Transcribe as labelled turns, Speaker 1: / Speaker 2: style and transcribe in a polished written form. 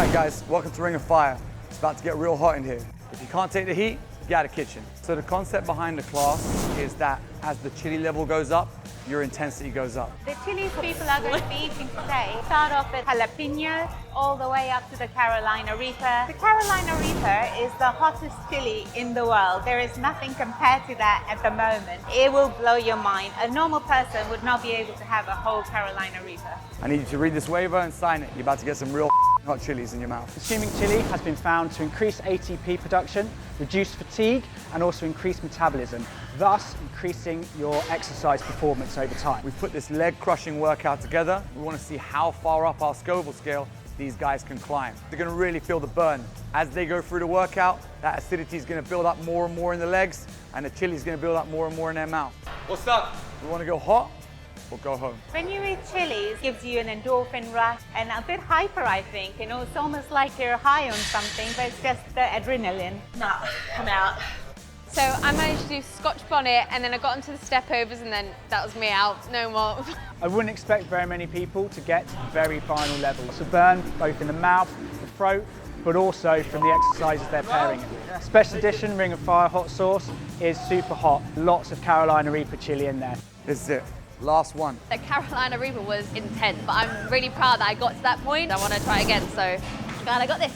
Speaker 1: Alright guys, welcome to Ring of Fire. It's about to get real hot in here. If you can't take the heat, get out of the kitchen. So the concept behind the class is that as the chili level goes up, your intensity goes up.
Speaker 2: The chilies people are going to be eating today start off with jalapeno all the way up to the Carolina Reaper. The Carolina Reaper is the hottest chili in the world. There is nothing compared to that at the moment. It will blow your mind. A normal person would not be able to have a whole Carolina Reaper.
Speaker 1: I need you to read this waiver and sign it. You're about to get some real hot chilies in your mouth.
Speaker 3: Consuming chili has been found to increase ATP production, reduce fatigue, and also increase metabolism, thus increasing your exercise performance over time.
Speaker 1: We've put this leg crushing workout together. We want to see how far up our Scoville scale these guys can climb. They're going to really feel the burn. As they go through the workout, that acidity is going to build up more and more in the legs, and the chili is going to build up more and more in their mouth. What's up? We want to go hot or go home?
Speaker 2: When you eat chilies, it gives you an endorphin rush and a bit hyper, I think. You know, it's almost like you're high on something, but it's just the adrenaline.
Speaker 4: No, I'm out.
Speaker 5: So I managed to do Scotch bonnet, and then I got onto the step overs, and then that was me out, no more.
Speaker 3: I wouldn't expect very many people to get to the very final level. So burn both in the mouth, the throat, but also from the exercises they're pairing it. Special edition Ring of Fire hot sauce is super hot. Lots of Carolina Reaper chili in there.
Speaker 1: This is it. Last one.
Speaker 5: The Carolina Reaper was intense, but I'm really proud that I got to that point. I want to try again, so glad I got this.